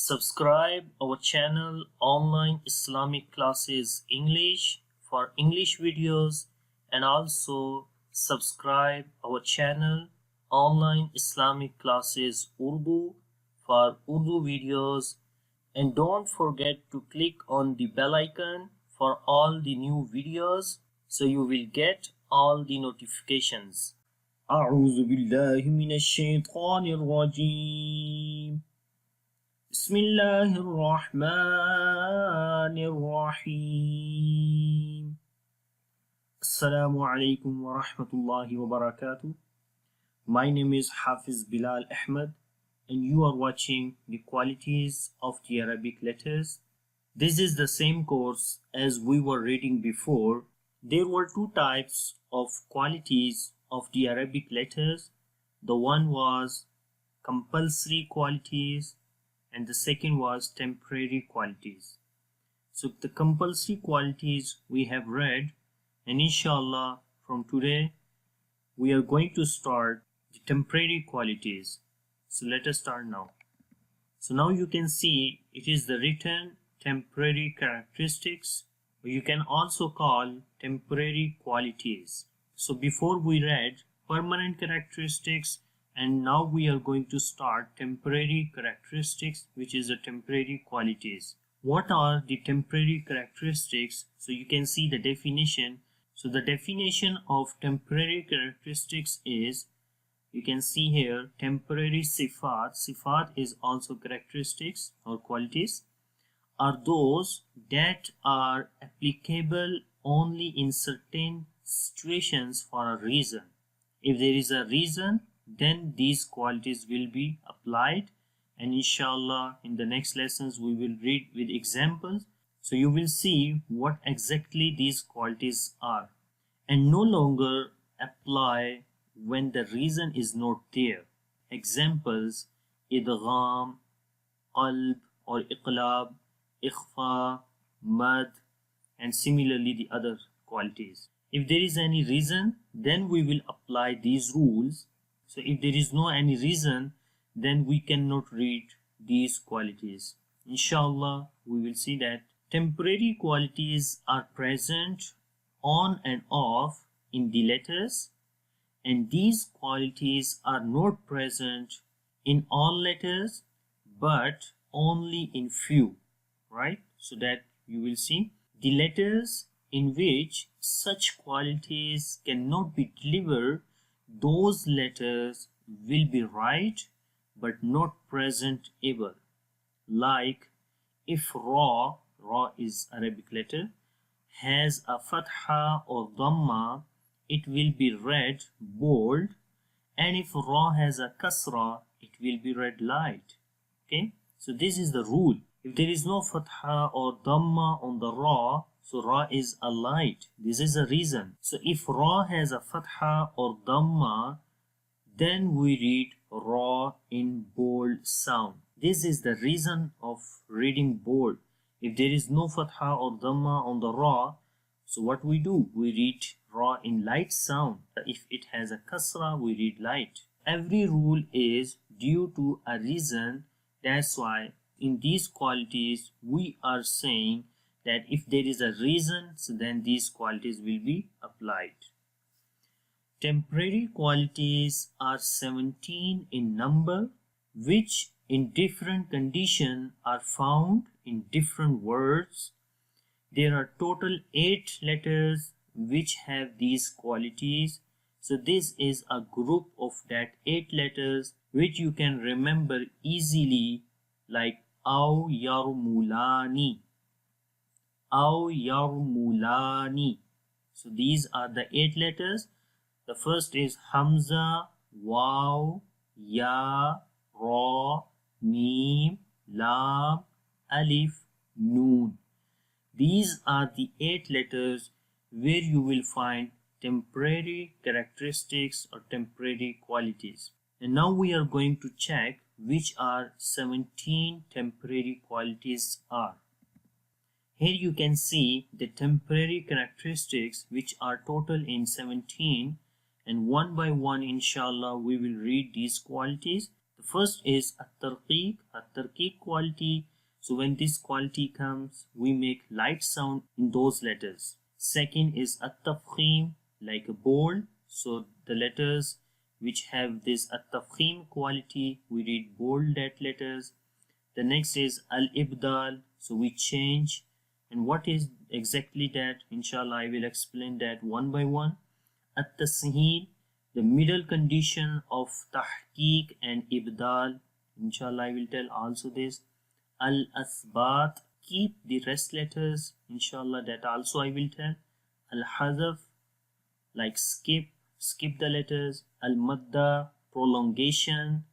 Subscribe our channel Online Islamic Classes English for English videos, and also subscribe our channel Online Islamic Classes Urdu for Urdu videos, and don't forget to click on the bell icon for all the new videos so you will get all the notifications. أعوذ بالله من الشيطان الرجيم. بسم الله الرحمن الرحيم. Assalamu alaikum wa rahmatullahi wa barakatuh. My name is Hafiz Bilal Ahmed, and you are watching the qualities of the Arabic letters. This is the same course as we were reading before. There were two types of qualities of the Arabic letters. The one was compulsory qualities, and the second was temporary qualities. So the compulsory qualities we have read, and inshallah from today we are going to start the temporary qualities. So let us start now. So now you can see it is the written temporary characteristics, or you can also call temporary qualities. So before we read permanent characteristics, and now we are going to start temporary characteristics, which is the temporary qualities. What are the temporary characteristics? So you can see the definition. So the definition of temporary characteristics is, you can see here, temporary sifaat. Sifaat is also characteristics or qualities, are those that are applicable only in certain situations for a reason. If there is a reason, then these qualities will be applied, and inshallah in the next lessons we will read with examples, so you will see what exactly these qualities are, and no longer apply when the reason is not there. Examples: Idghaam, Qalb or Iqlaam, Ikhfa, Mad, and similarly the other qualities. If there is any reason, then we will apply these rules. So if there is no any reason, then we cannot read these qualities. Inshallah, we will see that temporary qualities are present on and off in the letters, and these qualities are not present in all letters, but only in few, right? So that you will see the letters in which such qualities cannot be delivered, those letters will be right but not presentable. Like if Ra is Arabic letter, has a Fathah or Dammah, it will be read bold, and if Ra has a Kasrah, it will be read light. Okay, so this is the rule. If there is no Fathah or Dammah on the Ra, so Ra is a light. This is a reason. So if Ra has a Fathah or Dammah, then we read Ra in bold sound. This is the reason of reading bold. If there is no Fathah or Dammah on the Ra, so what we do? We read Ra in light sound. If it has a Kasrah, we read light. Every rule is due to a reason. That's why in these qualities we are saying that if there is a reason, so then these qualities will be applied. Temporary qualities are 17 in number, which in different conditions are found in different words. There are total 8 letters which have these qualities. So this is a group of that 8 letters which you can remember easily, like Aw Yarmulani. Aw Yarmulani. So these are the 8 letters. The first is Hamza, Waw, Ya, Ra, Meem, Laam, Alif, Noon. These are the 8 letters where you will find temporary characteristics or temporary qualities. And now we are going to check which are 17 temporary qualities are. Here you can see the temporary characteristics which are total in 17, and one by one inshallah we will read these qualities. The The first is at-tarqiq quality. So when this quality comes, we make light sound in those letters. Second is at-tafkhim, like a bold. So the letters which have this at-tafkhim quality, we read bold that letters. The next is al-ibdal, so we change. And what is exactly that? Inshallah, I will explain that one by one. At-tasheel, the middle condition of tahqiq and ibdal. Inshallah, I will tell also this. Al-asbat, keep the rest letters. Inshallah, that also I will tell. Al-hazaf, like skip the letters. Al-madda, prolongation.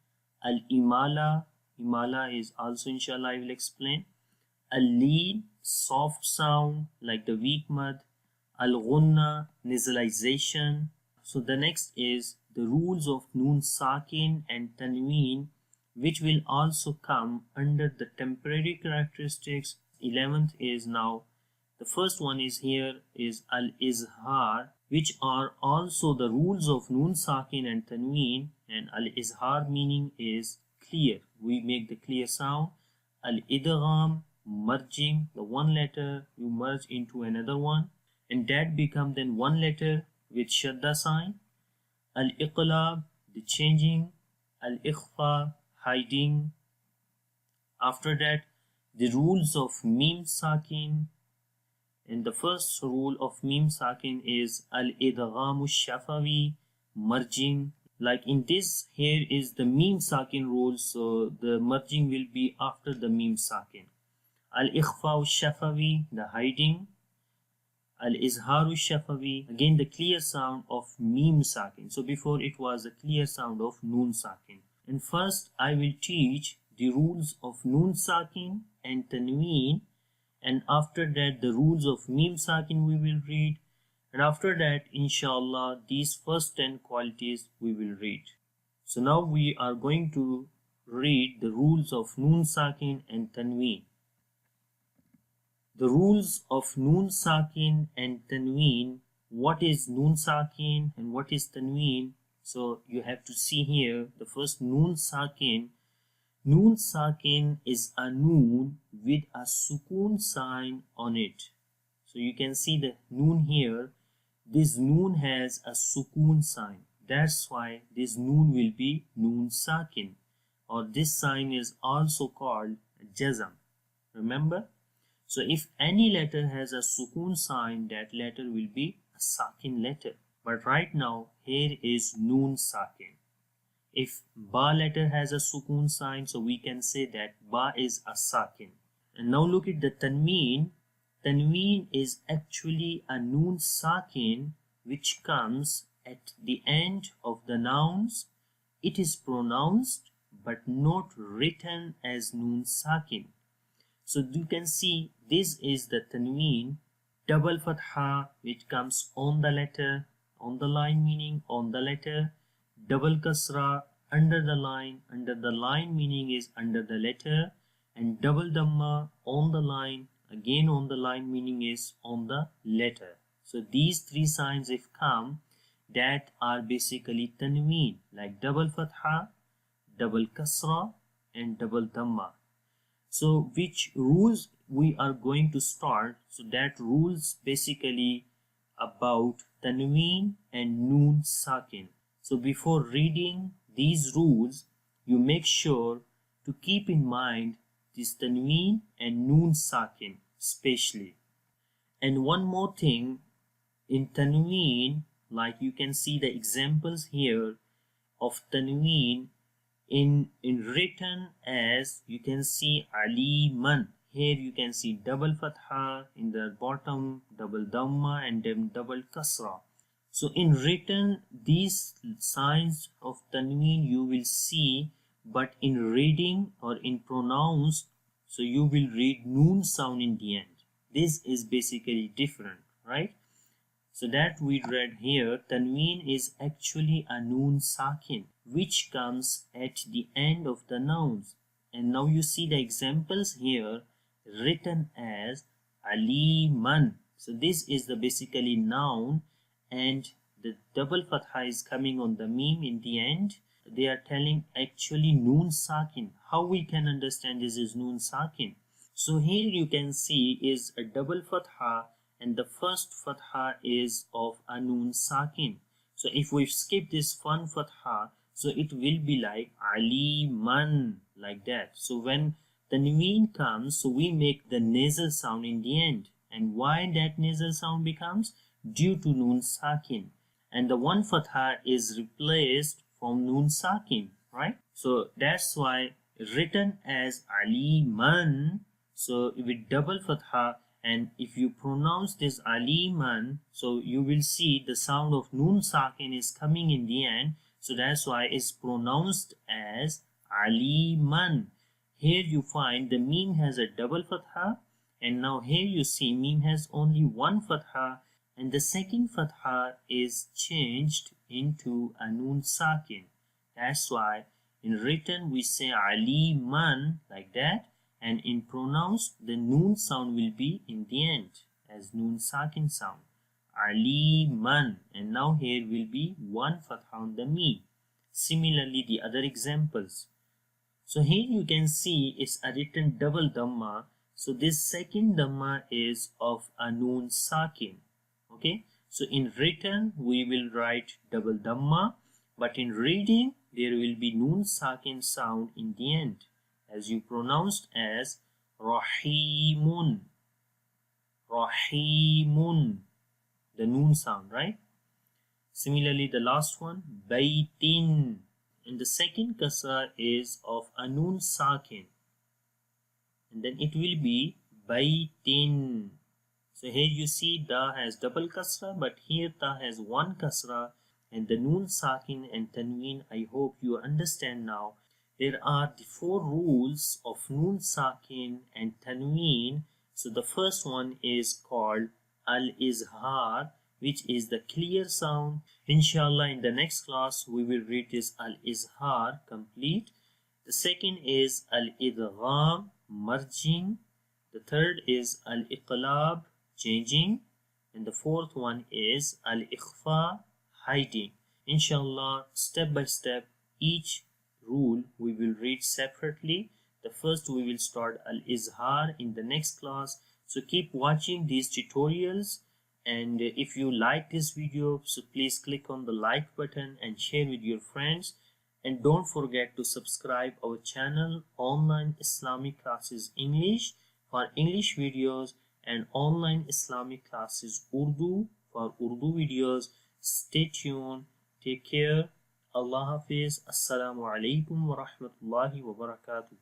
Al-imala, imala is also inshallah I will explain. Al-lean, soft sound like the weak mud. Al-ghunna, nasalization. So the next is the rules of Noon Sakin and Tanween, which will also come under the temporary characteristics. 11th is now, the first one is here is Al-Izhaar, which are also the rules of Noon Sakin and Tanween. And Al-Izhaar meaning is clear, we make the clear sound. Al-Idghaam, merging the one letter, you merge into another one, and that become then one letter with shadda sign. Al-Iqlaam, the changing. Al-Ikhfa, hiding. After that, the rules of Meem Sakin. And the first rule of Meem Sakin is Al-Idghaamu Shafawi, merging. Like in this, here is the Meem Sakin rule, so the merging will be after the Meem Sakin. Al-Ikhfa Shafawi, the hiding. Al-Izharu Shafawi, again the clear sound of Meem Sakin. So before it was a clear sound of Noon Sakin. And first I will teach the rules of Noon Sakin and Tanween, and after that the rules of Meem Sakin we will read, and after that inshallah these first 10 qualities we will read. So now we are going to read the rules of Noon Sakin and Tanween. The rules of Noon Sakin and Tanween. What is Noon Sakin and what is Tanween? So you have to see here the first Noon Sakin. Noon Sakin is a noon with a sukoon sign on it. So you can see the noon here. This noon has a sukoon sign. That's why this noon will be Noon Sakin, or this sign is also called Jazm. Remember? So if any letter has a sukoon sign, that letter will be a Sakin letter. But right now, here is Noon Sakin. If Ba letter has a sukoon sign, so we can say that Ba is a Sakin. And now look at the Tanween. Tanween is actually a Noon Sakin which comes at the end of the nouns. It is pronounced but not written as Noon Sakin. So you can see this is the Tanween, double Fathah which comes on the letter, on the line meaning on the letter, double Kasrah under the line meaning is under the letter, and double Dammah on the line, again on the line meaning is on the letter. So these three signs if come, that are basically Tanween, like double Fathah, double Kasrah and double Dammah. So which rules we are going to start? So that rules basically about Tanween and Noon Sakin. So before reading these rules, you make sure to keep in mind this Tanween and Noon Sakin especially. And one more thing, in Tanween, like you can see the examples here of Tanween in written as, you can see Aliman. Here you can see double Fathah in the bottom, double Dammah and then double Kasrah. So in written, these signs of Tanween you will see, but in reading or in pronounced, so you will read Noon sound in the end. This is basically different, right? So that we read here, Tanween is actually a Noon Sakin which comes at the end of the nouns. And now you see the examples here written as Aliman. So this is the basically noun, and the double Fathah is coming on the Meem in the end. they are telling actually Noon Sakin. How we can understand this is Noon Sakin? So here you can see is a double Fathah, and the first Fathah is of a Noon Sakin. So if we skip this one Fathah, so it will be like Aliman, like that. So when the Tanween comes, so we make the nasal sound in the end. And why that nasal sound becomes? Due to Noon Sakin. And the one Fathah is replaced from Noon Sakin, right? So that's why written as Aliman, so with double Fathah. And if you pronounce this Aliman, so you will see the sound of Noon Sakin is coming in the end. So that's why it's pronounced as Aliman. Here you find the Meem has a double Fathah, and now here you see Meem has only one Fathah, and the second Fathah is changed into a Noon Sakin. That's why in written we say Aliman, like that, and in pronounced the Noon sound will be in the end as Noon Sakin sound. Aliman, and now here will be one Fathah on the Meem. Similarly the other examples. So here you can see it's a written double Dammah. So this second Dammah is of a Noon Sakin. Okay, so in written we will write double Dammah, but in reading there will be Noon Sakin sound in the end, as you pronounced as Rahimun. Rahimun, the Noon sound, right? Similarly the last one, Baitin, and the second Kasrah is of a Noon Sakin, and then it will be Baitin. So here you see Da has double Kasrah, but here Ta has one Kasrah, and the Noon Sakin and Tanween, I hope you understand now. There are the 4 rules of Noon Sakin and Tanween. So the first one is called Al-Izhaar, which is the clear sound. Inshallah, in the next class we will read this Al-Izhaar complete. The second is Al-Idghaam, merging. The third is Al-Iqlaam, changing. And the fourth one is Al-Ikhfa, hiding. Inshallah, step by step, each rule we will read separately. The first we will start Al-Izhaar in the next class. So keep watching these tutorials. And if you like this video, so please click on the like button and share with your friends. And don't forget to subscribe our channel Online Islamic Classes English for English videos, and Online Islamic Classes Urdu for Urdu videos. Stay tuned. Take care. Allah Hafiz. Assalamu alaikum wa rahmatullahi wa barakatuh.